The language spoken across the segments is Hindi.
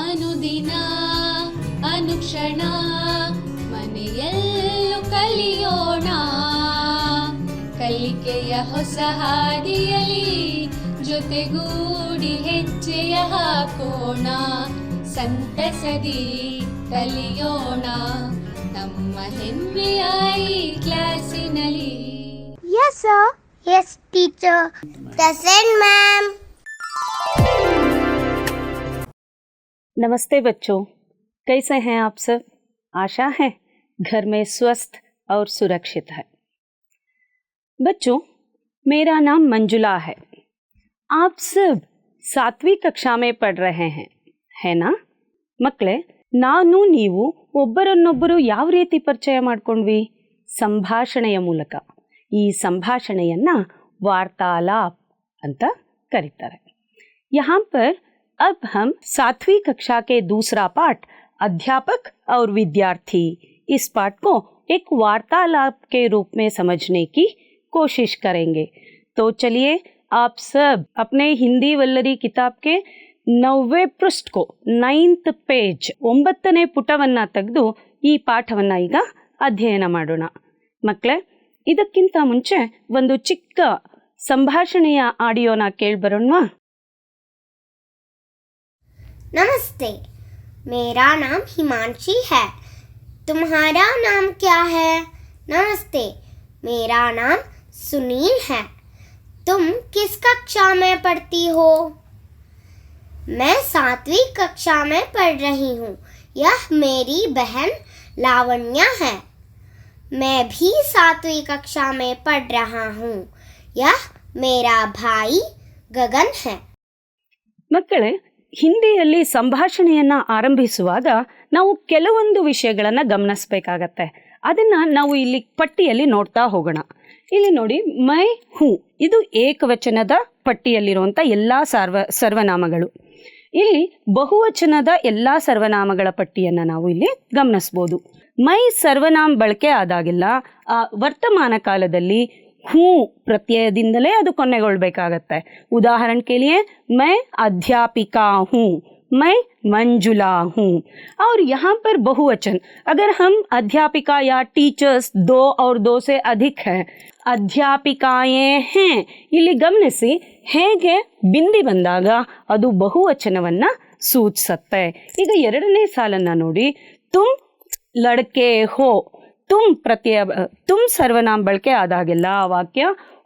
ಅನುದಿನ ಅನುಕ್ಷಣ ಮನೆಯಲ್ಲೂ ಕಲಿಯೋಣ, ಕಲಿಕೆಯ ಹೊಸ ಹಾದಿಯಲಿ ಜೊತೆಗೂಡಿ ಹೆಜ್ಜೆಯ ಹಾಕೋಣ, ಸಂತಸದಿ ಕಲಿಯೋಣ ನಮ್ಮ ಹೆಮ್ಮೆಯ ಈ ಕ್ಲಾಸಿನಲ್ಲಿ. Yes sir. Yes teacher. Present ma'am. नमस्ते बच्चों, कैसे हैं आप सब? आशा है घर में स्वस्थ और सुरक्षित है। बच्चों, मेरा नाम मंजुला है। आप सब 7वीं कक्षा में पढ़ रहे हैं, है ना? ಮಕ್ಕಳೇ, ನಾನು ನೀವು ಒಬ್ಬರನ್ನೊಬ್ಬರು ಯಾವ ರೀತಿ ಪರಿಚಯ ಮಾಡ್ಕೊಂಡ್ವಿ? ಸಂಭಾಷಣೆಯ ಮೂಲಕ. ಈ ಸಂಭಾಷಣೆಯನ್ನ ವಾರ್ತಾಲಾಪ್ ಅಂತ ಕರೀತಾರೆ. यहाँ पर अब हम 7वीं कक्षा के दूसरा पाठ अध्यापक और विद्यार्थी, इस पाठ को एक वार्तालाप के रूप में समझने की कोशिश करेंगे। तो चलिए आप सब अपने हिंदी वल्लरी किताब के 9वें पृष्ठ को 9th पेज 9ನೇ ಪುಟವನ್ನ ತೆಗೆದು ಈ ಪಾಠವನ್ನ ಈಗ ಅಧ್ಯಯನ ಮಾಡೋಣ. ಮಕ್ಕಳೇ, ಇದಕ್ಕಿಂತ ಮುಂಚೆ ಒಂದು ಚಿಕ್ಕ ಸಂಭಾಷಣೆಯ ಆಡಿಯೋನ ಕೇಳ್ಬರೋಣವಾ? नमस्ते, मेरा नाम हिमांशी है। तुम्हारा नाम क्या है? नमस्ते, मेरा नाम सुनील है। तुम किस कक्षा में पढ़ती हो? मैं 7वीं कक्षा में पढ़ रही हूँ। यह मेरी बहन लावण्या है। मैं भी 7वीं कक्षा में पढ़ रहा हूँ। यह मेरा भाई गगन है। ಮಕ್ಕಳೇ, ಹಿಂದಿಯಲ್ಲಿ ಸಂಭಾಷಣೆಯನ್ನ ಆರಂಭಿಸುವಾಗ ನಾವು ಕೆಲವೊಂದು ವಿಷಯಗಳನ್ನ ಗಮನಿಸಬೇಕಾಗತ್ತೆ. ಅದನ್ನ ನಾವು ಇಲ್ಲಿ ಪಟ್ಟಿಯಲ್ಲಿ ನೋಡ್ತಾ ಹೋಗೋಣ. ಇಲ್ಲಿ ನೋಡಿ, ಮೈ ಹೂ ಇದು ಏಕವಚನದ ಪಟ್ಟಿಯಲ್ಲಿರುವಂತ ಎಲ್ಲಾ ಸರ್ವನಾಮಗಳು. ಇಲ್ಲಿ ಬಹುವಚನದ ಎಲ್ಲಾ ಸರ್ವನಾಮಗಳ ಪಟ್ಟಿಯನ್ನ ನಾವು ಇಲ್ಲಿ ಗಮನಿಸಬಹುದು. ಮೈ ಸರ್ವನಾಮ ಬಳಕೆ ಆದಾಗೆಲ್ಲ ವರ್ತಮಾನ ಕಾಲದಲ್ಲಿ ಹೂ ಪ್ರತ್ಯಯದಿಂದಲೇ ಅದು ಕೊನೆಗೊಳ್ಬೇಕಾಗತ್ತೆ. उदाहरण के लिए मैं अध्यापिका हूँ, मैं मंजुला हूँ. और यहाँ पर बहुवचन, अगर हम अध्यापिका या टीचर्स 2 और 2 से अधिक है, ಅಧ್ಯಾಪಿಕಾಯೇ ಹೇ, ಇಲ್ಲಿ ಗಮನಿಸಿ, ಹೇಗೆ ಬಿಂದಿ ಬಂದಾಗ ಅದು ಬಹುವಚನವನ್ನ ಸೂಚಿಸುತ್ತೆ. ಈಗ 2ನೇ ಸಾಲನ್ನ ನೋಡಿ, ತುಮ್ ಲಡ್ಕೆ ಹೋ, ತುಮ್ ಪ್ರತ್ಯಯ, ತುಮ್ ಸರ್ವನಾಮ ಬಳಕೆ ಆದಾಗೆಲ್ಲ ಆ ವಾಕ್ಯ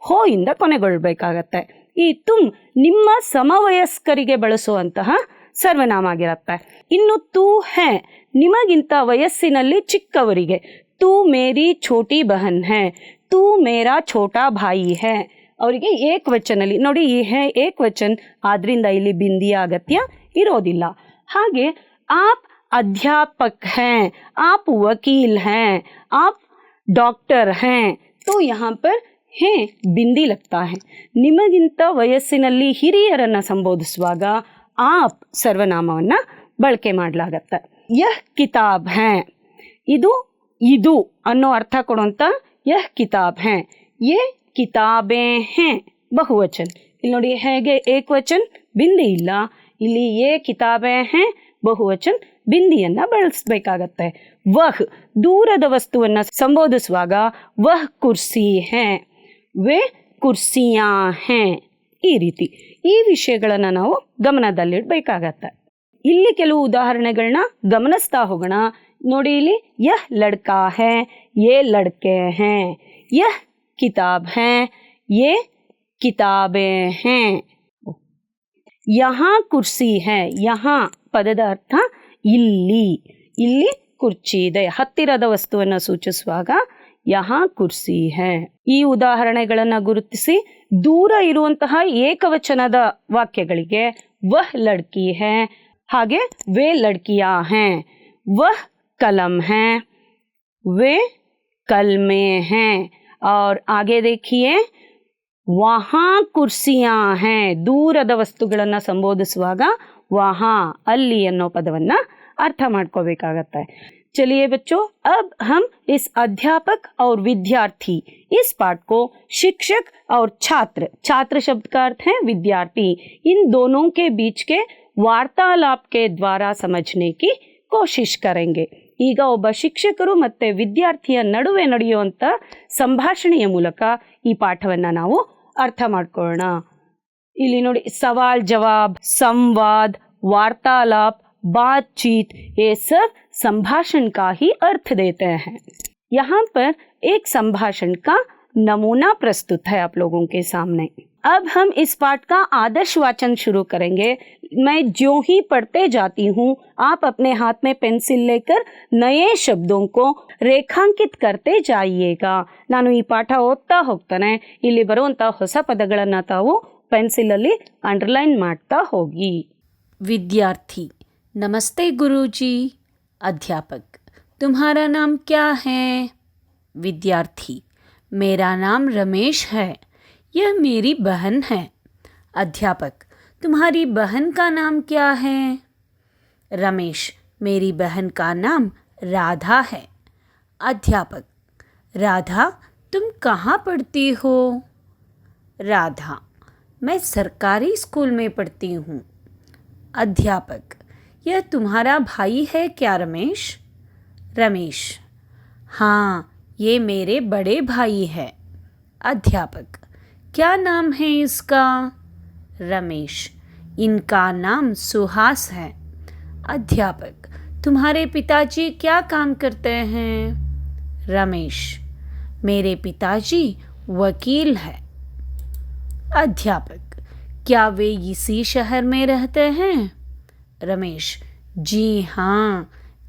ಹೋ ಇಂದ ಕೊನೆಗೊಳ್ಬೇಕಾಗತ್ತೆ. ಈ ತುಮ್ ನಿಮ್ಮ ಸಮವಯಸ್ಕರಿಗೆ ಬಳಸುವಂತಹ ಸರ್ವನಾಮ ಆಗಿರತ್ತೆ. ಇನ್ನು ತೂ ಹೇ ನಿಮಗಿಂತ ವಯಸ್ಸಿನಲ್ಲಿ ಚಿಕ್ಕವರಿಗೆ. ತೂ ಮೇರಿ ಛೋಟಿ ಬಹನ್ ಹೇ, ತೂ ಮೇರಾ ಛೋಟಾ ಭಾಯಿ ಹೇ. ಅವರಿಗೆ ಏಕವಚನಲ್ಲಿ ನೋಡಿ, ಈ ಹೇ ಏಕವಚನ ಆದ್ರಿಂದ ಇಲ್ಲಿ ಬಿಂದಿಯ ಅಗತ್ಯ ಇರೋದಿಲ್ಲ. ಹಾಗೆ ಆಪ್ अध्यापक हैं, आप वकील हैं, आप डॉक्टर हैं, तो यहाँ पर है बिंदी लगता है. ನಿಮಗಿಂತ ವಯಸ್ಸಿನಲ್ಲಿ ಹಿರಿಯರನ್ನ ಸಂಬೋಧಿಸುವಾಗ ಆಪ್ ಸರ್ವನಾಮವನ್ನ ಬಳಕೆ ಮಾಡಲಾಗತ್ತೆ. ಯಹ್ ಕಿತಾಬ್ ಹೈ, ಇದು ಅನ್ನೋ ಅರ್ಥ ಕೊಡುವಂತ ಯಹ್ ಕಿತಾಬ್ ಹೈ, ಯೇ ಕಿತಾಬೆ ಹೈ ಬಹುವಚನ್. ಇಲ್ಲಿ ನೋಡಿ, ಹೇಗೆ ಏಕವಚನ್ ಬಿಂದಿ ಇಲ್ಲ, ಇಲ್ಲಿ ಯೇ ಕಿತಾಬೆ ಹೈ ಬಹುವಚನ್ ಬಿಂದಿಯನ್ನ ಬಳಸಬೇಕಾಗತ್ತೆ. ವಹ್ ದೂರದ ವಸ್ತುವನ್ನ ಸಂಬೋಧಿಸುವಾಗ ವಹ್ ಕುರ್ಸಿ ಹೇ, ವೇ ಕುರ್ಸಿಯಾ ಹೇ. ಈ ರೀತಿ ಈ ವಿಷಯಗಳನ್ನ ನಾವು ಗಮನದಲ್ಲಿಡಬೇಕಾಗತ್ತೆ. ಇಲ್ಲಿ ಕೆಲವು ಉದಾಹರಣೆಗಳನ್ನ ಗಮನಿಸ್ತಾ ಹೋಗೋಣ. ನೋಡಿ, ಇಲ್ಲಿ ಯಹ್ ಲಡ್ಕಾ ಹೇ, ಯೇ ಲಡ್ಕೆ ಹೇ, ಯಹ್ ಕಿತಾಬ್ ಹೇ, ಯೇ ಕಿತಾಬೆ ಹೇ. ಯಹಾ ಕುರ್ಸಿ ಹೇ, ಯಹಾ ಪದದ ಅರ್ಥ ಇಲ್ಲಿ, ಇಲ್ಲಿ ಕುರ್ಚಿ ಇದೆ. ಹತ್ತಿರದ ವಸ್ತುವನ್ನು ಸೂಚಿಸುವಾಗ ಯಹಾ ಕುರ್ಸಿ ಹೇ. ಈ ಉದಾಹರಣೆಗಳನ್ನ ಗುರುತಿಸಿ ದೂರ ಇರುವಂತಹ ಏಕವಚನದ ವಾಕ್ಯಗಳಿಗೆ ವಹ್ ಲಡ್ಕಿ ಹೇ, ಹಾಗೆ ವೇ ಲಡ್ಕಿಯಾ ಹೇ, ವಹ್ कलम है, वे कलमे हैं. और आगे देखिए, वहाँ कुर्सियाँ हैं. ದೂರದ ವಸ್ತುಗಳನ್ನು ಸಂಬೋಧಿಸುವಾಗ ವಹಾ ಅಲ್ಲಿ ಅನ್ನೋ ಪದವನ್ನ ಅರ್ಥ ಮಾಡ್ಕೋಬೇಕಾಗತ್ತೆ. चलिए बच्चों, अब हम इस अध्यापक और विद्यार्थी इस पाठ को शिक्षक और छात्र, छात्र शब्द का अर्थ है विद्यार्थी, इन दोनों के बीच के वार्तालाप के द्वारा समझने की कोशिश करेंगे. ಈಗ ಒಬ್ಬ ಶಿಕ್ಷಕರು ಮತ್ತೆ ವಿದ್ಯಾರ್ಥಿಯ ನಡುವೆ ನಡೆಯುವಂತ ಸಂಭಾಷಣೆಯ ಮೂಲಕ ಈ ಪಾಠವನ್ನ ನಾವು ಅರ್ಥ ಮಾಡ್ಕೊಳ್ಳೋಣ. ಇಲ್ಲಿ ನೋಡಿ, सवाल जवाब, संवाद, वार्तालाप, बातचीत, ये सब संभाषण का ही अर्थ देते हैं. यहाँ पर एक संभाषण का नमूना प्रस्तुत है आप लोगों के सामने. अब हम इस पाठ का आदर्श वाचन शुरू करेंगे. मैं जो ही पढ़ते जाती हूँ, आप अपने हाथ में पेंसिल लेकर नए शब्दों को ರೇಖಾಂಕಿತ करते जाइएगा. ನಾನು ಈ ಪಾಠ ಓದ್ತಾ ಹೋಗ್ತಾನೆ, ಇಲ್ಲಿ ಬರುವಂತ ಹೊಸ ಪದಗಳನ್ನ ತಾವು पेंसिल ಅಲ್ಲಿ अंडरलाइन ಮಾಡ್ತಾ ಹೋಗಿ. विद्यार्थी: नमस्ते गुरुजी. अध्यापक: तुम्हारा नाम क्या है? विद्यार्थी: मेरा नाम रमेश है, यह मेरी बहन है. अध्यापक: तुम्हारी बहन का नाम क्या है? रमेश: मेरी बहन का नाम राधा है. अध्यापक: राधा, तुम कहाँ पढ़ती हो? राधा: मैं सरकारी स्कूल में पढ़ती हूँ. अध्यापक: यह तुम्हारा भाई है क्या रमेश? रमेश: हाँ, ये मेरे बड़े भाई है. अध्यापक: क्या नाम है इसका? रमेश: इनका नाम सुहास है. अध्यापक: तुम्हारे पिताजी क्या काम करते हैं? रमेश: मेरे पिताजी वकील है. अध्यापक: क्या वे इसी शहर में रहते हैं? रमेश: जी हाँ,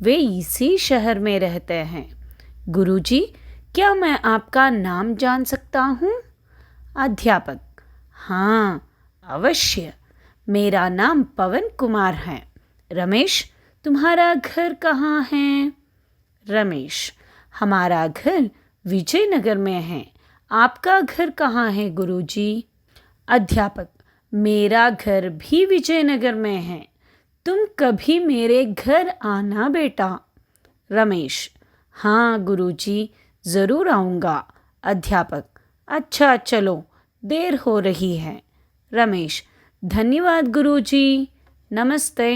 वे इसी शहर में रहते हैं. गुरुजी, क्या मैं आपका नाम जान सकता हूँ? अध्यापक: हाँ, अवश्य. मेरा नाम पवन कुमार है. रमेश, तुम्हारा घर कहाँ है? रमेश: हमारा घर विजयनगर में है. आपका घर कहाँ है गुरुजी? अध्यापक: मेरा घर भी विजयनगर में है. तुम कभी मेरे घर आना बेटा. रमेश: हाँ गुरुजी, ज़रूर आऊँगा. अध्यापक: अच्छा चलो, देर हो रही है. रमेश: धन्यवाद गुरुजी, नमस्ते.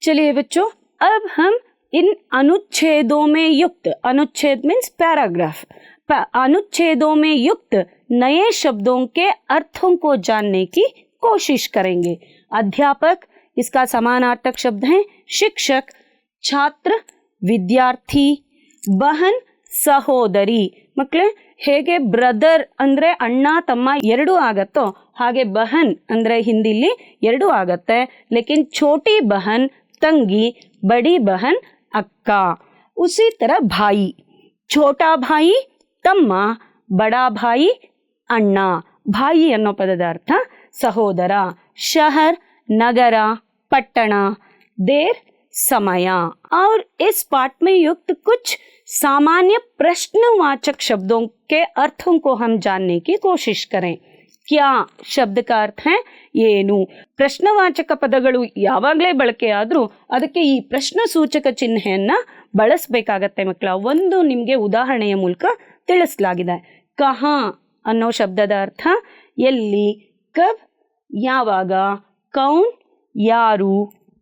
चलिए बच्चों, अब हम इन अनुच्छेदों में युक्त, अनुच्छेद मीन्स पैराग्राफ, अनुच्छेदों में युक्त नए शब्दों के अर्थों को जानने की कोशिश करेंगे. अध्यापक, इसका समानार्थक शब्द है शिक्षक, छात्र विद्यार्थी, बहन ಸಹೋದರಿ. ಮಕ್ಕಳೇ, ಹೇಗೆ ಬ್ರದರ್ ಅಂದ್ರೆ ಅಣ್ಣ ತಮ್ಮ ಎರಡು ಆಗತ್ತೋ ಹಾಗೆ ಬಹನ್ ಅಂದ್ರೆ ಹಿಂದಿಲಿ ಎರಡು ಆಗತ್ತೆ. ಲೇಕಿನ್ ಛೋಟಿ ಬಹನ್ ತಂಗಿ, ಬಡಿ ಬಹನ್ ಅಕ್ಕ. ಉಸಿ ತರ ಭಾಯಿ, ಛೋಟಾ ಭಾಯಿ ತಮ್ಮ, ಬಡಾ ಭಾಯಿ ಅಣ್ಣ. ಭಾಯಿ ಅನ್ನೋ ಪದದ ಅರ್ಥ ಸಹೋದರ. ಶಹರ್ ನಗರ, पट्टण, देर, समय. और इस पाठ में युक्त कुछ सामान्य प्रश्नवाचक शब्दों के अर्थों को हम जानने की कोशिश करें. क्या ಶಬ್ದ का अर्थ है ಏನು? ಪ್ರಶ್ನವಾಚಕ ಪದಗಳು ಯಾವಾಗಲೇ ಬಳಕೆ ಆದರೂ ಅದಕ್ಕೆ ಈ ಪ್ರಶ್ನ ಸೂಚಕ ಚಿಹ್ನೆಯನ್ನ ಬಳಸಬೇಕಾಗತ್ತೆ ಮಕ್ಕಳ. ಒಂದು ನಿಮಗೆ ಉದಾಹರಣೆಯ ಮೂಲಕ ತಿಳಿಸಲಾಗಿದೆ. ಕಹಾ ಅನ್ನೋ ಶಬ್ದದ ಅರ್ಥ ಎಲ್ಲಿ, ಕಬ್ ಯಾವಾಗ, ಕೌನ್ ಯಾರು,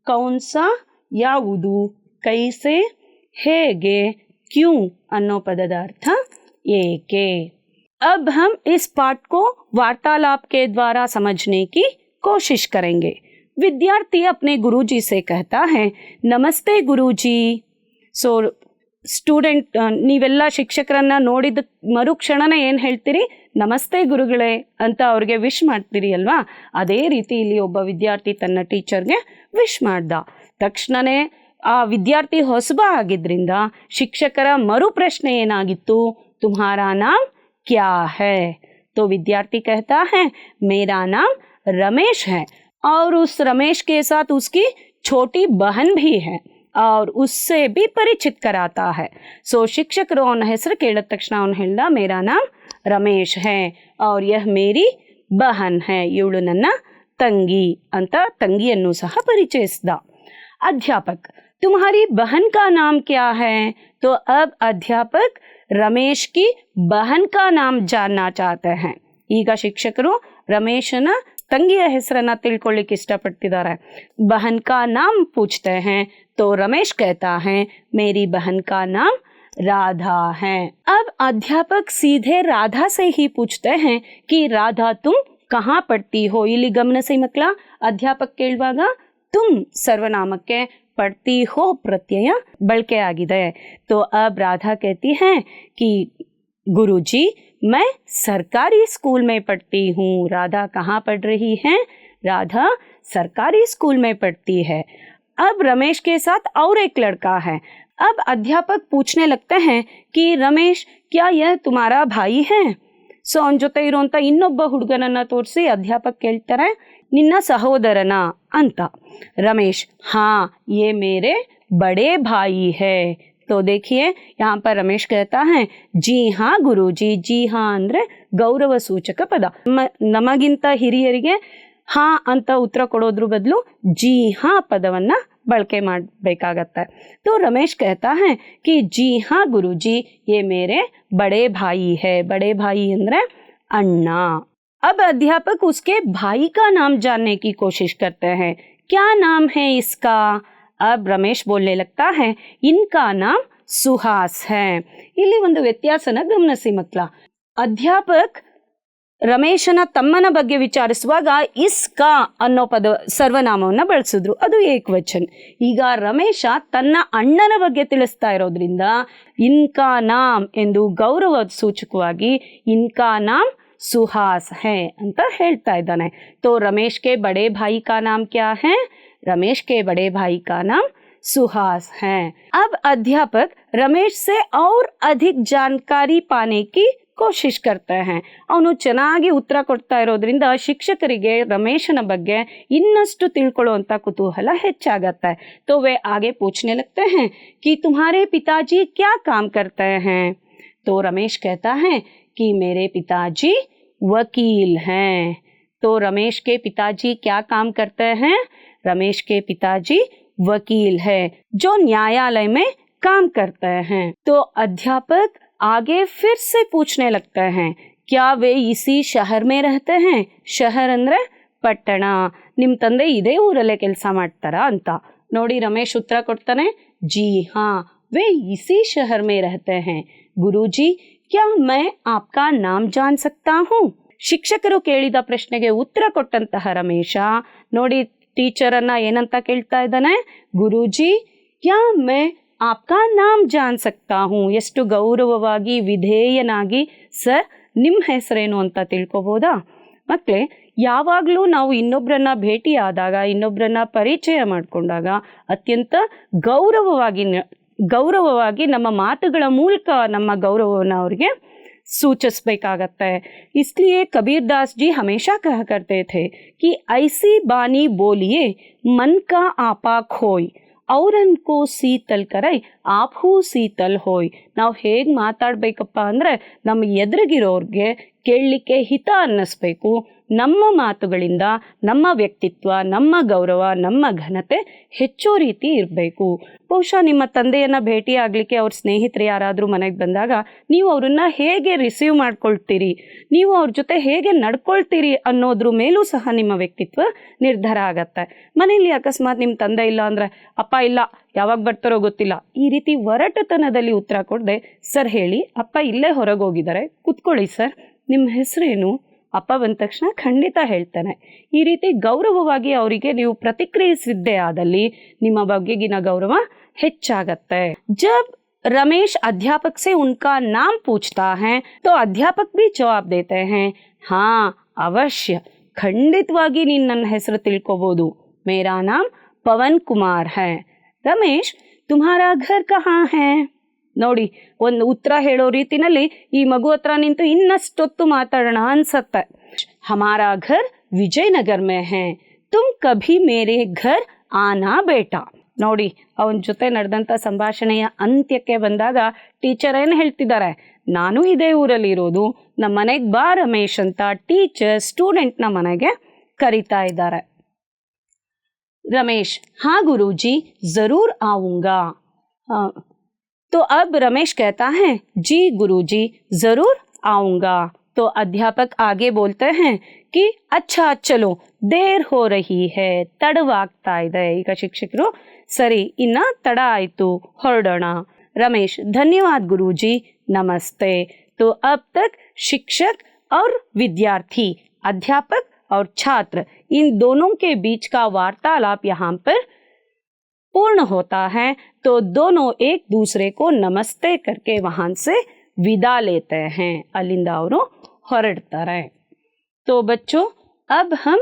ಕೌನ್ಸಾ ಯಾವುದು, ಕೈಸೆ ಹೇಗೆ, ಕ್ಯೂ ಅನ್ನೋ ಪದದ ಅರ್ಥ ಏಕೆ. अब हम इस पाठ को वार्तालाप के द्वारा समझने की कोशिश करेंगे. विद्यार्थी अपने गुरुजी से कहता है, नमस्ते गुरुजी. सो ಸ್ಟೂಡೆಂಟ್, ನೀವೆಲ್ಲ ಶಿಕ್ಷಕರನ್ನ ನೋಡಿದ ಮರುಕ್ಷಣನೇ ಏನು ಹೇಳ್ತೀರಿ? ನಮಸ್ತೆ ಗುರುಗಳೇ ಅಂತ ಅವ್ರಿಗೆ ವಿಶ್ ಮಾಡ್ತೀರಿ ಅಲ್ವಾ? ಅದೇ ರೀತಿ ಇಲ್ಲಿ ಒಬ್ಬ ವಿದ್ಯಾರ್ಥಿ ತನ್ನ ಟೀಚರ್ಗೆ ವಿಶ್ ಮಾಡ್ದ. ತಕ್ಷಣನೇ ಆ ವಿದ್ಯಾರ್ಥಿ ಹೊಸಬ ಆಗಿದ್ರಿಂದ ಶಿಕ್ಷಕರ ಮರು ಪ್ರಶ್ನೆ ಏನಾಗಿತ್ತು? तुम्हारा नाम क्या है? तो विद्यार्थी कहता है, मेरा नाम रमेश है. और उस रमेश के साथ उसकी छोटी बहन भी है और उससे भी परिचित कराता है. सो ಶಿಕ್ಷಕರು ಅವನ ಹೆಸರು ಕೇಳಿದ ತಕ್ಷಣ ಅವನು ಹೇಳ್ದ, मेरा नाम रमेश है और यह मेरी बहन है. ಇವಳು ನನ್ನ ತಂಗಿ ಅಂತ ತಂಗಿಯನ್ನು ಸಹ ಪರಿಚಯಿಸಿದ. ಅಧ್ಯಾಪಕ, तुम्हारी बहन का नाम क्या है? तो अब अध्यापक रमेश की बहन का नाम जानना चाहते हैं. ಈಗ ಶಿಕ್ಷಕರು ರಮೇಶನ ತಂಗಿಯ ಹೆಸರನ್ನ ತಿಳ್ಕೊಳ್ಳಿಕ್ಕೆ ಇಷ್ಟಪಡ್ತಿದ್ದಾರೆ. बहन का नाम पूछते हैं तो रमेश कहता है मेरी बहन का नाम राधा है. अब अध्यापक सीधे राधा से ही पूछते हैं कि राधा तुम कहाँ पढ़ती हो. ಇಲ್ಲಿ ಗಮನಿಸಿ ಮಕ್ಕಳ, ಅಧ್ಯಾಪಕ ಕೇಳುವಾಗ ತುಮ್ ಸರ್ವನಾಮಕ್ಕೆ पढ़ती हो प्रत्यय ಬಳಕೆ ಆಗಿದೆ. तो अब राधा कहती है कि गुरुजी मैं सरकारी स्कूल में पढ़ती हूँ. राधा कहाँ पढ़ रही है? राधा सरकारी स्कूल में पढ़ती है. अब रमेश के साथ और एक लड़का है. अब अध्यापक पूछने लगते हैं कि रमेश क्या यह तुम्हारा भाई है? ಸೊ ಅವನ ಜೊತೆ ಇರುವಂತ ಇನ್ನೊಬ್ಬ ಹುಡುಗನನ್ನ ತೋರಿಸಿ ಅಧ್ಯಾಪಕ ಕೇಳ್ತಾರೆ ನಿನ್ನ ಸಹೋದರನ ಅಂತ. रमेश हाँ ये मेरे बड़े भाई है. तो देखिए यहाँ पर रमेश कहता है जी हाँ गुरुजी. जी हाँ ಅಂದ್ರೆ ಗೌರವ ಸೂಚಕ ಪದ. ನಮಗಿಂತ ಹಿರಿಯರಿಗೆ ಹಾ ಅಂತ ಉತ್ತರ ಕೊಡೋದ್ರ ಬದಲು जी हाँ ಪದವನ್ನ ಬಳಕೆ ಮಾಡಬೇಕಾಗತ್ತೆ. तो रमेश कहता है कि जी हाँ गुरुजी ये मेरे बड़े भाई है. बड़े भाई ಅಂದ್ರೆ ಅಣ್ಣ. अब अध्यापक उसके भाई का नाम जानने की कोशिश करते हैं. क्या नाम है इसका? अब रमेश बोलने लगता है इनका नाम सुहास है. ಇಲ್ಲಿ ಒಂದು ವ್ಯತ್ಯಾಸನ ಗಮನಿಸಿ ಮಕ್ಕಳ. ಅಧ್ಯಾಪಕ್ ರಮೇಶನ ತಮ್ಮನ ಬಗ್ಗೆ ವಿಚಾರಿಸುವಾಗ ಇಸ್ಕಾ ಅನ್ನೋ ಪದ ಸರ್ವನಾಮವನ್ನ ಬಳಸಿದ್ರು, ಅದು ಏಕವಚನ. ಈಗ ರಮೇಶ ತನ್ನ ಅಣ್ಣನ ಬಗ್ಗೆ ತಿಳಿಸ್ತಾ ಇರೋದ್ರಿಂದ ಇನ್ಕಾ ನಾಮ್ ಎಂದು ಗೌರವ ಸೂಚಕವಾಗಿ ಇನ್ಕಾ ನಾಮ್ सुहास है ಅಂತ ಹೇಳ್ತಾ ಇದ್ದಾನೆ. तो रमेश के बड़े भाई का नाम क्या है? रमेश के बड़े भाई का नाम सुहास है. अब अध्यापक रमेश से और अधिक जानकारी पाने की ಕೋಶಿಶ್ करते हैं. ಅವನು ಚೆನ್ನಾಗಿ ಉತ್ತರ ಕೊಡ್ತಾ ಇರೋದ್ರಿಂದ ಶಿಕ್ಷಕರಿಗೆ ರಮೇಶನ ಬಗ್ಗೆ ಇನ್ನಷ್ಟು ತಿಳ್ಕೊಳ್ಳುವಂತ ಕುತೂಹಲ ಹೆಚ್ಚಾಗತ್ತೆ. तो वे आगे पूछने लगते हैं कि तुम्हारे पिताजी क्या काम करते हैं? तो रमेश कहता है कि मेरे पिताजी वकील हैं. तो रमेश के पिताजी क्या काम करते हैं? रमेश के पिताजी वकील है जो न्यायालय में काम करते हैं. तो अध्यापक आगे फिर से पूछने लगते हैं क्या वे इसी शहर में रहते हैं? शहर ಅಂದ್ರೆ ಪಟ್ಟಣ. ನಿಮ್ ತಂದೆ ಇದೇ ಊರಲ್ಲೇ ಕೆಲಸ ಮಾಡ್ತಾರಾ ಅಂತ. ನೋಡಿ ರಮೇಶ್ ಉತ್ತರ ಕೊಡ್ತಾನೆ जी हाँ वे इसी शहर में रहते हैं. गुरुजी क्या मैं आपका नाम जान सकता हूँ? ಶಿಕ್ಷಕರು ಕೇಳಿದ ಪ್ರಶ್ನೆಗೆ ಉತ್ತರ ಕೊಟ್ಟಂತಹ ರಮೇಶ ನೋಡಿ ಟೀಚರ್ ಅನ್ನ ಏನಂತ ಕೇಳ್ತಾ ಇದ್ದಾನೆ? ಗುರುಜಿ ಕ್ಯಾ ಮೈ ಆಪ್ಕಾ ನಾಮ್ ಜಾನ್ ಸಕ್ತಾ ಹೂಂ. ಎಷ್ಟು ಗೌರವವಾಗಿ ವಿಧೇಯನಾಗಿ ಸರ್ ನಿಮ್ಮ ಹೆಸರೇನು ಅಂತ ತಿಳ್ಕೊಬೋದಾ? ಮಕ್ಕಳೇ, ಯಾವಾಗಲೂ ನಾವು ಇನ್ನೊಬ್ಬರನ್ನ ಭೇಟಿಯಾದಾಗ, ಇನ್ನೊಬ್ಬರನ್ನ ಪರಿಚಯ ಮಾಡಿಕೊಂಡಾಗ ಅತ್ಯಂತ ಗೌರವವಾಗಿ ನಮ್ಮ ಮಾತುಗಳ ಮೂಲಕ ನಮ್ಮ ಗೌರವವನ್ನು ಅವರಿಗೆ सूचस्ಬೇಕಾಗತ್ತೆ. इसलिए कबीर दास जी हमेशा कहा करते थे कि ऐसी बानी बोलिए मन का आपा खोई ಅವರನ್ಕೋ ಸೀತಲ್ ಕರೈ ಆಪೂ ಸೀತಲ್ ಹೋಯ್. ನಾವು ಹೇಗೆ ಮಾತಾಡ್ಬೇಕಪ್ಪ ಅಂದ್ರೆ ನಮ್ಮ ಎದುರಿಗಿರೋರ್ಗೆ ಕೇಳಲಿಕ್ಕೆ ಹಿತ ಅನ್ನಿಸ್ಬೇಕು. ನಮ್ಮ ಮಾತುಗಳಿಂದ ನಮ್ಮ ವ್ಯಕ್ತಿತ್ವ, ನಮ್ಮ ಗೌರವ, ನಮ್ಮ ಘನತೆ ಹೆಚ್ಚೋ ರೀತಿ ಇರಬೇಕು. ಬಹುಶಃ ನಿಮ್ಮ ತಂದೆಯನ್ನ ಭೇಟಿ ಆಗ್ಲಿಕ್ಕೆ ಅವ್ರ ಸ್ನೇಹಿತರು ಯಾರಾದರೂ ಮನೆಗೆ ಬಂದಾಗ ನೀವು ಅವ್ರನ್ನ ಹೇಗೆ ರಿಸೀವ್ ಮಾಡ್ಕೊಳ್ತೀರಿ, ನೀವು ಅವ್ರ ಜೊತೆ ಹೇಗೆ ನಡ್ಕೊಳ್ತೀರಿ ಅನ್ನೋದ್ರ ಮೇಲೂ ಸಹ ನಿಮ್ಮ ವ್ಯಕ್ತಿತ್ವ ನಿರ್ಧಾರ ಆಗತ್ತೆ. ಮನೆಯಲ್ಲಿ ಅಕಸ್ಮಾತ್ ನಿಮ್ಮ ತಂದೆ ಇಲ್ಲ ಅಂದ್ರೆ ಅಪ್ಪ ಇಲ್ಲ ಯಾವಾಗ ಬರ್ತಾರೋ ಗೊತ್ತಿಲ್ಲ ಈ ರೀತಿ ಒರಟತನದಲ್ಲಿ ಉತ್ತರ ಕೊಡದೆ ಸರ್ ಹೇಳಿ ಅಪ್ಪ ಇಲ್ಲೇ ಹೊರಗೆ ಹೋಗಿದ್ದಾರೆ ಕುತ್ಕೊಳ್ಳಿ ಸರ್ ನಿಮ್ಮ ಹೆಸರೇನು ಅಪ್ಪ ಬಂದ ತಕ್ಷಣ ಖಂಡಿತ ಹೇಳ್ತಾನೆ. ಈ ರೀತಿ ಗೌರವವಾಗಿ ಅವರಿಗೆ ನೀವು ಪ್ರತಿಕ್ರಿಯಿಸಿದ್ದೇ ಆದಲ್ಲಿ ನಿಮ್ಮ ಬಗೆಗಿನ ಗೌರವ ಹೆಚ್ಚಾಗತ್ತೆ. जब रमेश अध्यापक से उनका नाम पूछता है तो अध्यापक भी जवाब देते हैं हाँ अवश्य ಖಂಡಿತವಾಗಿ ನೀನು ನನ್ನ ಹೆಸರು ತಿಳ್ಕೋಬಹುದು. मेरा नाम पवन कुमार है. रमेश तुम्हारा घर कहाँ है? ನೋಡಿ ಒಂದು ಉತ್ತರ ಹೇಳೋ ರೀತಿನಲ್ಲಿ ಈ ಮಗು ಹತ್ರ ನಿಂತು ಇನ್ನಷ್ಟೊತ್ತು ಮಾತಾಡೋಣ ಅನ್ಸತ್ತೆ. हमारा घर विजयनगर में है. तुम कभी मेरे घर आना बेटा. ನೋಡಿ ಅವನ ಜೊತೆ ನಡೆದಂತ ಸಂಭಾಷಣೆಯ ಅಂತ್ಯಕ್ಕೆ ಬಂದಾಗ ಟೀಚರ್ ಏನು ಹೇಳ್ತಿದ್ದಾರೆ? ನಾನು ಇದೇ ಊರಲ್ಲಿ ಇರೋದು, ನಮ್ಮ ಮನೆಗೆ ಬಾ ರಮೇಶ್ ಅಂತ ಟೀಚರ್ ಸ್ಟೂಡೆಂಟ್ನ ಮನೆಗೆ ಕರೀತಾ ಇದ್ದಾರೆ. रमेश, हाँ गुरुजी, जरूर आऊंगा। हाँ, तो अब रमेश कहता है, जी गुरुजी, जरूर आऊंगा। तो अध्यापक आगे बोलते हैं कि अच्छा चलो, देर हो रही है, ತಡವಾಗ್ತಾ ಇದೆ। ಈಗ ಶಿಕ್ಷಕರು, ಸರಿ ಇನ್ನ ತಡ ಆಯ್ತು, ಹೊರಡೋಣ। रमेश, धन्यवाद गुरुजी, नमस्ते। तो अब तक शिक्षक और विद्यार्थी, अध्यापक और छात्र, इन दोनों के बीच का वार्तालाप यहाँ पर पूर्ण होता है। तो दोनों एक दूसरे को नमस्ते करके वहां से विदा लेते हैं, अलिंदा ಅವರು ಹೊರಡ್ತಾರೆ। तो बच्चों, अब हम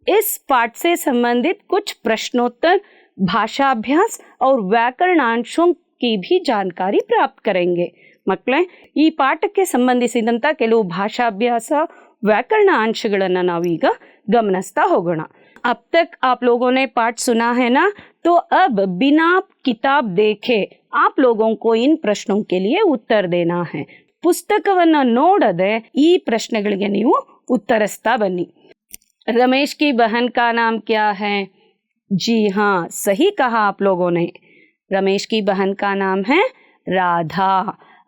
इस पाठ से संबंधित कुछ प्रश्नोत्तर, भाषाभ्यास और व्याकರಣಾಂಶों की भी जानकारी प्राप्त करेंगे। ಮಕ್ಕಳೇ, ಈ ಪಾಠಕ್ಕೆ ಸಂಬಂಧಿಸಿದಂತ ಕೆಲವು ಭಾಷಾಭ್ಯಾಸ, व्याकरण अंशಗಳನ್ನು ನಾವೀಗ गमनिस्ता ಹೋಗೋಣ। अब तक आप लोगों ने पाठ सुना है ना, तो अब बिना किताब देखे आप लोगों को इन प्रश्नों के लिए उत्तर देना है। पुस्तकवನ್ನ ನೋಡದೆ ಈ ಪ್ರಶ್ನೆಗಳಿಗೆ ನೀವು ಉತ್ತರಿಸ್ತಾ ಬನ್ನಿ। रमेश की बहन का नाम क्या है? जी हाँ, सही कहा आप लोगों ने। रमेश की बहन का नाम है राधा।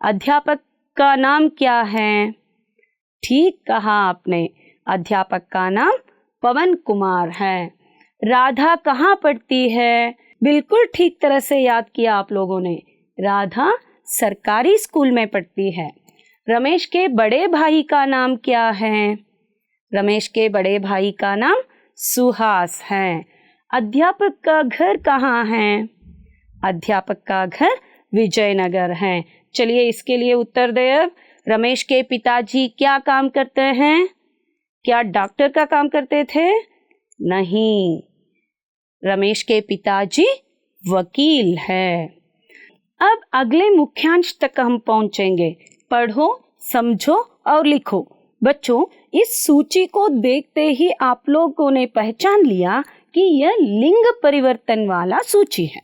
अध्यापक का नाम क्या है? ठीक कहा आपने, अध्यापक का नाम पवन कुमार है। राधा कहाँ पढ़ती है? बिल्कुल ठीक तरह से याद किया आप लोगों ने, राधा सरकारी स्कूल में पढ़ती है। रमेश के बड़े भाई का नाम क्या है? रमेश के बड़े भाई का नाम सुहास है। अध्यापक का घर कहाँ है? अध्यापक का घर विजयनगर है। चलिए इसके लिए उत्तर दे। अब रमेश के पिताजी क्या काम करते हैं? क्या डॉक्टर का काम करते थे? नहीं, रमेश के पिताजी वकील है। अब अगले मुख्यांश तक हम पहुंचेंगे। पढ़ो, समझो और लिखो। बच्चों, इस सूची को देखते ही आप लोगों ने पहचान लिया कि यह लिंग परिवर्तन वाला सूची है।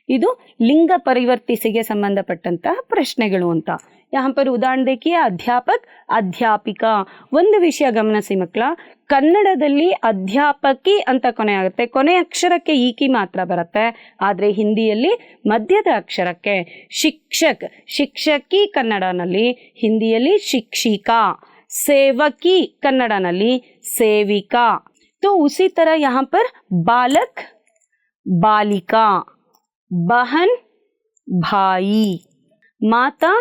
ಇದು ಲಿಂಗ ಪರಿವರ್ತಿಸಿಗೆ ಸಂಬಂಧಪಟ್ಟಂತಹ ಪ್ರಶ್ನೆಗಳು ಅಂತ। यहाँ पर उदाहरण देखिए, अध्यापक, अध्यापिका। ಒಂದು ವಿಷಯ ಗಮನಿಸಿ ಮಕ್ಕಳ, ಕನ್ನಡದಲ್ಲಿ ಅಧ್ಯಾಪಕಿ ಅಂತ ಕೊನೆ ಆಗುತ್ತೆ, ಕೊನೆ ಅಕ್ಷರಕ್ಕೆ ಈಕಿ ಮಾತ್ರ ಬರುತ್ತೆ। ಆದರೆ ಹಿಂದಿಯಲ್ಲಿ ಮಧ್ಯದ ಅಕ್ಷರಕ್ಕೆ ಶಿಕ್ಷಕ್, ಶಿಕ್ಷಕಿ ಕನ್ನಡನಲ್ಲಿ, ಹಿಂದಿಯಲ್ಲಿ ಶಿಕ್ಷಿಕಾ, सेवकी कन्नड़ाನಲ್ಲಿ सेविका। तो उसी तरह यहाँ पर बालक, बालिका, बहन, भाई, माता,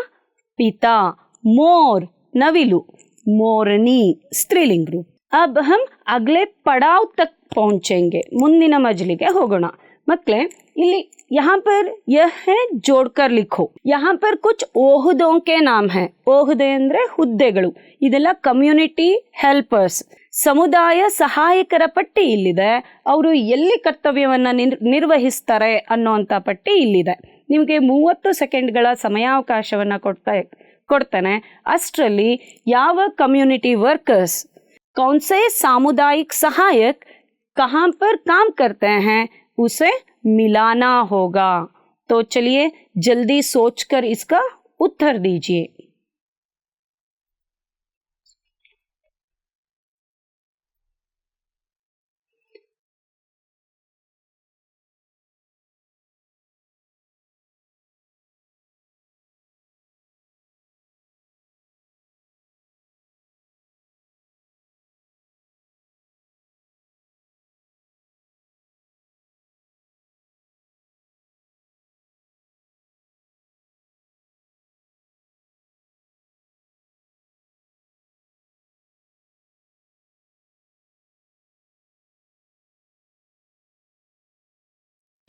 पिता, मोर, नविलु, मोरनी, स्त्रीलिंग रूप। अब हम अगले पड़ाव तक पहुंचेंगे, ಮುಂದಿನ ಮಜಲಿಗೆ ಹೋಗೋಣ। ಮಕ್ಕಳೇ, ಇಲ್ಲಿ यहाँ पर यह है जोड़कर लिखो। यहाँ पर कुछ ಓಹುದೋं के नाम है। ಓಹುದೆ ಅಂದ್ರೆ ಹುದ್ದೆಗಳು, ಇದೆಲ್ಲ ಕಮ್ಯುನಿಟಿ ಹೆಲ್ಪರ್ಸ್, ಸಮುದಾಯ ಸಹಾಯಕರ ಪಟ್ಟಿ ಇಲ್ಲಿದೆ। ಅವರು ಎಲ್ಲಿ ಕರ್ತವ್ಯವನ್ನ ನಿರ್ವಹಿಸ್ತಾರೆ ಅನ್ನೋಂಥ ಪಟ್ಟಿ ಇಲ್ಲಿದೆ। ನಿಮಗೆ 30 ಸೆಕೆಂಡ್ಗಳ ಸಮಯಾವಕಾಶವನ್ನ ಕೊಡ್ತಾನೆ। ಅಷ್ಟರಲ್ಲಿ ಯಾವ ಕಮ್ಯುನಿಟಿ ವರ್ಕರ್ಸ್, कौन से सामुदायिक सहायक कहाँ पर काम करते हैं, उसे मिलाना होगा। तो चलिए जल्दी सोचकर इसका उत्तर दीजिए।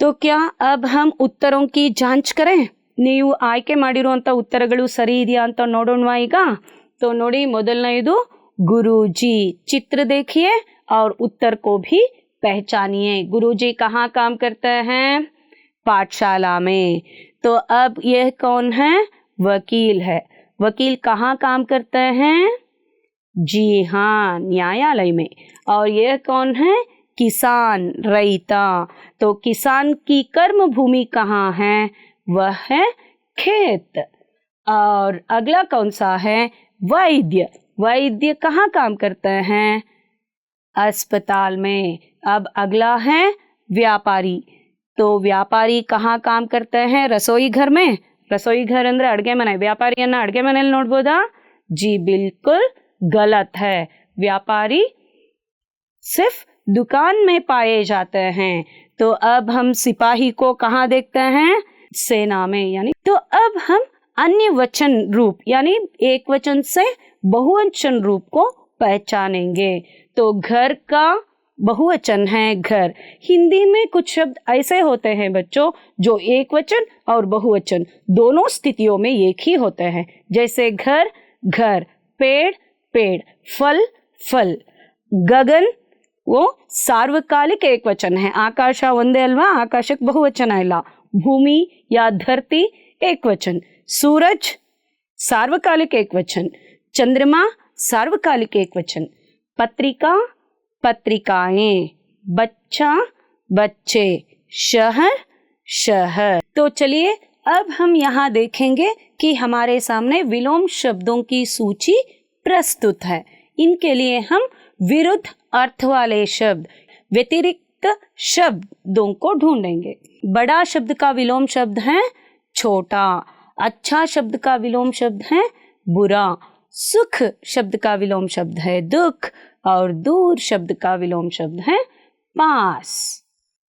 तो क्या अब हम उत्तरों की जांच करें? ನೀವು ಆಯ್ಕೆ ಮಾಡಿರುವಂತ ಉತ್ತರಗಳು ಸರಿ ಇದೆಯಾ ಅಂತ ನೋಡೋಣ ಈಗ। तो ನೋಡಿ, ಮೊದಲನೆಯದು गुरुजी। चित्र देखिए और उत्तर को भी पहचानिए। गुरुजी कहाँ काम करते हैं? पाठशाला में। तो अब यह कौन है? वकील है। वकील कहाँ काम करते हैं? जी हाँ, न्यायालय में। और यह कौन है? किसान, रैता। तो किसान की कर्म भूमि कहाँ है? वह है खेत। और अगला कौन सा है? वैद्य। वैद्य कहाँ काम करते हैं? अस्पताल में। अब अगला है व्यापारी। तो व्यापारी कहाँ काम करते हैं? रसोई घर में। रसोई घर ಅಂದ್ರೆ ಅಡುಗೆ ಮನೆ, ವ್ಯಾಪಾರಿಯನ್ನ ಅಡುಗೆ ಮನೆಯಲ್ಲಿ ನೋಡ್ಬೋದಾ? जी बिल्कुल गलत है। व्यापारी सिर्फ दुकान में पाए जाते हैं। तो अब हम सिपाही को कहाँ देखते हैं? सेना में। यानी तो अब हम अन्य वचन रूप यानी एक वचन से बहुवचन रूप को पहचानेंगे। तो घर का बहुवचन है घर। हिंदी में कुछ शब्द ऐसे होते हैं बच्चों जो एक वचन और बहुवचन दोनों स्थितियों में एक ही होते हैं। जैसे घर घर, पेड़ पेड़, फल फल। गगन वो सार्वकालिक एक वचन है। आकाश ಒಂದೇ ಅಲ್ವಾ, ಆಕಾಶಕ್ಕೆ ಬಹುವಚನ ಇಲ್ಲ। भूमि या धरती एक वचन। सूरज सार्वकालिक एक वचन। चंद्रमा सार्वकालिक एक वचन। पत्रिका पत्रिकाएं। बच्चा बच्चे। शहर शहर। तो चलिए अब हम यहाँ देखेंगे कि हमारे सामने विलोम शब्दों की सूची प्रस्तुत है। इनके लिए हम विरुद्ध अर्थ वाले शब्द, व्यतिरिक्त शब्दों को ढूंढेंगे। बड़ा शब्द का विलोम शब्द है छोटा। अच्छा शब्द का विलोम शब्द है बुरा। सुख शब्द का विलोम शब्द है दुख। और दूर शब्द का विलोम शब्द है पास।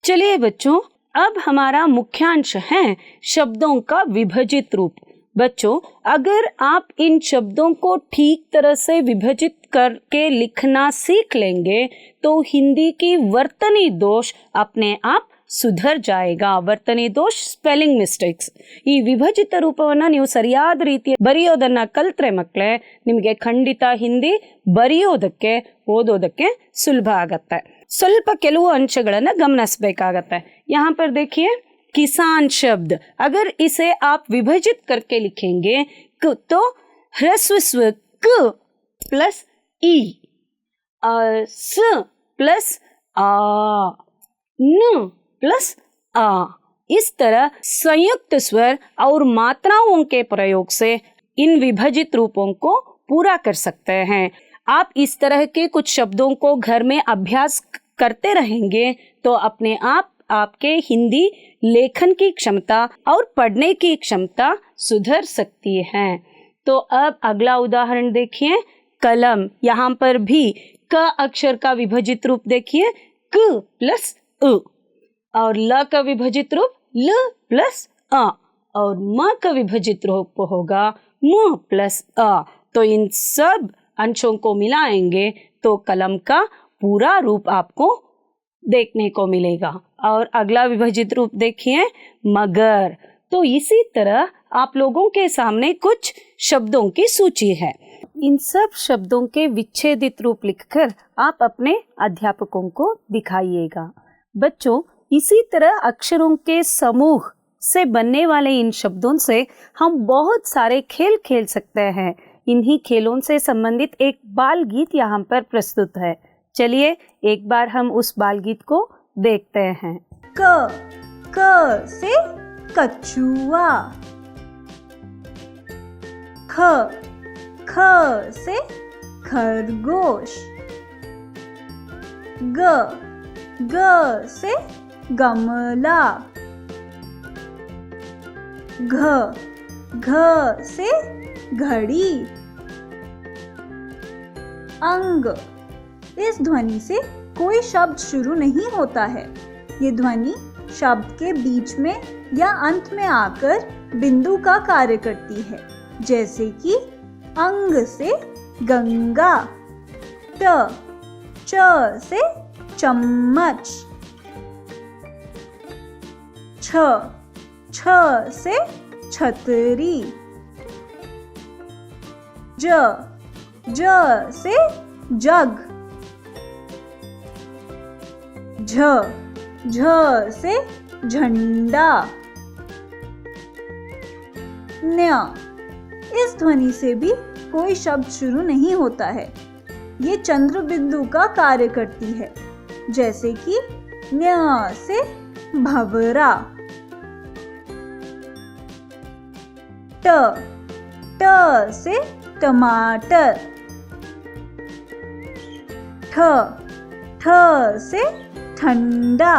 चलिए बच्चों, अब हमारा मुख्यांश है शब्दों का विभाजित रूप। बच्चों, अगर आप इन शब्दों को ठीक तरह से विभाजित करके लिखना सीख लेंगे तो हिंदी की वर्तनी दोष अपने आप ಸುಧರ್ ಜಾಯೇಗಾ। ವರ್ತನೆ ದೋಷ, ಸ್ಪೆಲ್ಲಿಂಗ್ ಮಿಸ್ಟೇಕ್ಸ್, ಈ ವಿಭಜಿತ ರೂಪವನ್ನು ನೀವು ಸರಿಯಾದ ರೀತಿ ಬರೆಯೋದನ್ನ ಕಲ್ತ್ರೆ ಮಕ್ಕಳೇ ನಿಮಗೆ ಖಂಡಿತ ಹಿಂದಿ ಬರೆಯೋದಕ್ಕೆ ಓದೋದಕ್ಕೆ ಸುಲಭ ಆಗತ್ತೆ। ಸ್ವಲ್ಪ ಕೆಲವು ಅಂಶಗಳನ್ನು ಗಮನಿಸಬೇಕಾಗತ್ತೆ। यहाँ पर देखिए किसान शब्द, अगर इसे आप विभाजित करके लिखेंगे तो ह्रस्व स्व क प्लस ई, स प्लस आ, न प्लस आ, इस तरह संयुक्त स्वर और मात्राओं के प्रयोग से इन विभाजित रूपों को पूरा कर सकते हैं। आप इस तरह के कुछ शब्दों को घर में अभ्यास करते रहेंगे तो अपने आप आपके हिंदी लेखन की क्षमता और पढ़ने की क्षमता सुधर सकती है। तो अब अगला उदाहरण देखिए, कलम। यहाँ पर भी क अक्षर का विभाजित रूप देखिए क प्लस उ, और ल का विभाजित रूप ल प्लस अ, और म का विभाजित रूप होगा म प्लस अ। तो इन सब अंशों को मिलाएंगे तो कलम का पूरा रूप आपको देखने को मिलेगा। और अगला विभाजित रूप देखिए मगर। तो इसी तरह आप लोगों के सामने कुछ शब्दों की सूची है। इन सब शब्दों के विच्छेदित रूप लिखकर आप अपने अध्यापकों को दिखाइएगा। बच्चों, इसी तरह अक्षरों के समूह से बनने वाले इन शब्दों से हम बहुत सारे खेल खेल सकते हैं। इन्हीं खेलों से संबंधित एक बाल गीत यहाँ पर प्रस्तुत है। चलिए एक बार हम उस बाल गीत को देखते हैं। क से कछुआ। ख से खरगोश। ग से गमला। घ से घड़ी। अंग। इस ध्वनि से कोई शब्द शुरू नहीं होता है। ये ध्वनि शब्द के बीच में या अंत में आकर बिंदु का कार्य करती है, जैसे कि अंग से गंगा। च से चम्मच। छ से छतरी। ज से जग। झ से झंडा। न्य। इस ध्वनि से भी कोई शब्द शुरू नहीं होता है। ये चंद्र बिंदु का कार्य करती है, जैसे कि न्य से भंवरा। ट से टमाटर। ठ से ठंडा।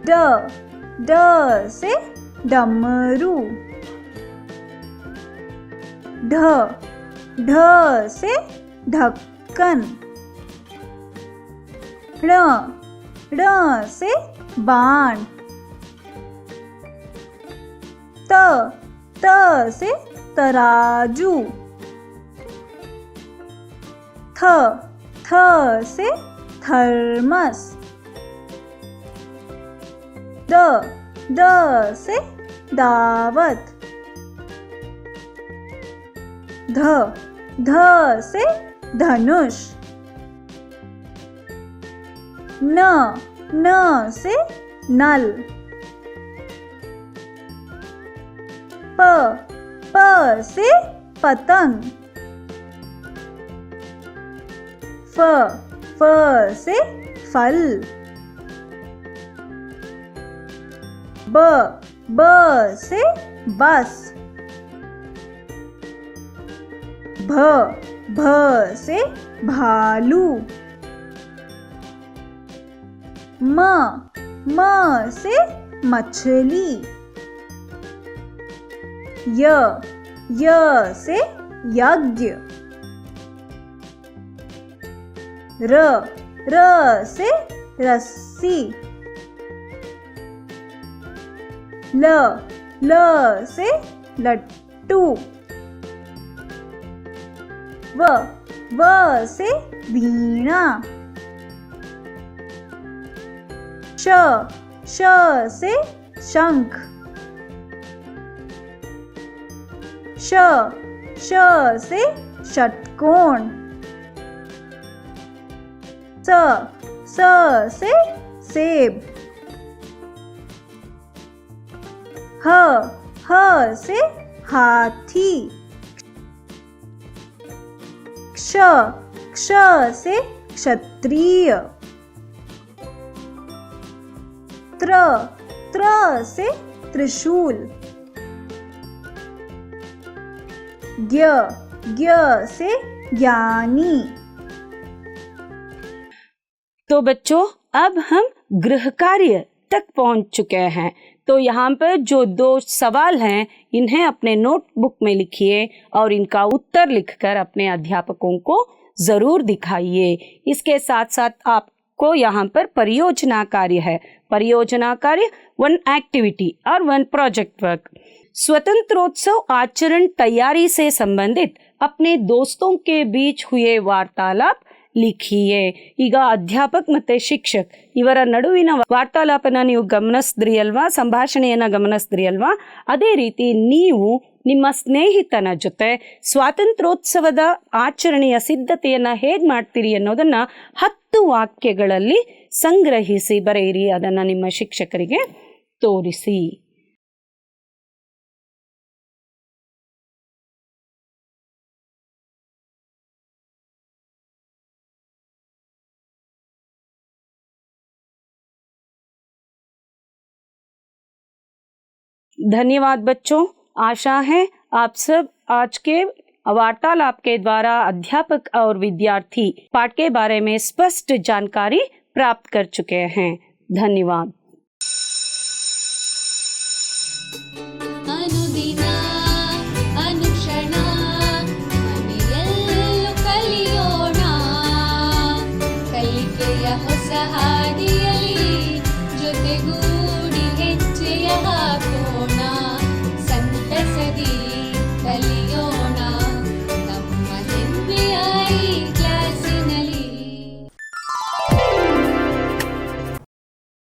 ड ड से डमरू। ढ ढ से ढक्कन। ण ण से बाण। त त से तराजू। थ थ से थर्मस। द द से दावत। ध ध से धनुष। न न से नल। प प से पतंग। फ फ से फल। ब ब से बस। भ भ से भालू। म म से मछली। य य से यज्ञ। र र से रस्सी। ल ल से लट्टू। व व से वीणा। श श से शंख। श श से षटकोण। स स से सेब। ह ह से हाथी। क्ष क्ष से क्षत्रिय। त्र त्र से त्रिशूल। ज्ञ ज्ञ से ज्ञानी। तो बच्चों, अब हम गृह कार्य तक पहुंच चुके हैं। तो यहाँ पर जो 2 सवाल हैं, इन्हें अपने नोटबुक में लिखिए और इनका उत्तर लिखकर अपने अध्यापकों को जरूर दिखाइए। इसके साथ साथ आपको यहाँ पर परियोजना कार्य है। परियोजना कार्य 1 एक्टिविटी और 1 प्रोजेक्ट वर्क। स्वतंत्रोत्सव आचरण तैयारी से संबंधित अपने दोस्तों के बीच हुए वार्तालाप लिखिए। ಈಗ ಅಧ್ಯಾಪಕ ಮತ್ತೆ ಶಿಕ್ಷಕ್ ಇವರ ನಡುವಿನ ವಾರ್ತಾಲಾಪನ ನೀವು ಗಮನಿಸಿದ್ರಿ ಅಲ್ವಾ, ಸಂಭಾಷಣೆಯನ್ನ ಗಮನಿಸಿದ್ರಿ ಅಲ್ವಾ? ಅದೇ ರೀತಿ ನೀವು ನಿಮ್ಮ ಸ್ನೇಹಿತನ ಜೊತೆ ಸ್ವಾತಂತ್ರ್ಯೋತ್ಸವದ ಆಚರಣೆಯ ಸಿದ್ಧತೆಯನ್ನ ಹೇಗೆ ಮಾಡ್ತೀರಿ ಅನ್ನೋದನ್ನ 10 ವಾಕ್ಯಗಳಲ್ಲಿ ಸಂಗ್ರಹಿಸಿ ಬರೆಯಿರಿ. ಅದನ್ನ ನಿಮ್ಮ ಶಿಕ್ಷಕರಿಗೆ ತೋರಿಸಿ. धन्यवाद बच्चों। आशा है आप सब आज के वार्तालाप के द्वारा अध्यापक और विद्यार्थी पाठ के बारे में स्पष्ट जानकारी प्राप्त कर चुके हैं। धन्यवाद। ಅನುದಿನ ಅನುಕ್ಷಣ ಮನೆಯಲ್ಲೂ ಕಲಿಯೋಣ, ಕಲಿಕೆಯ ಹೊಸ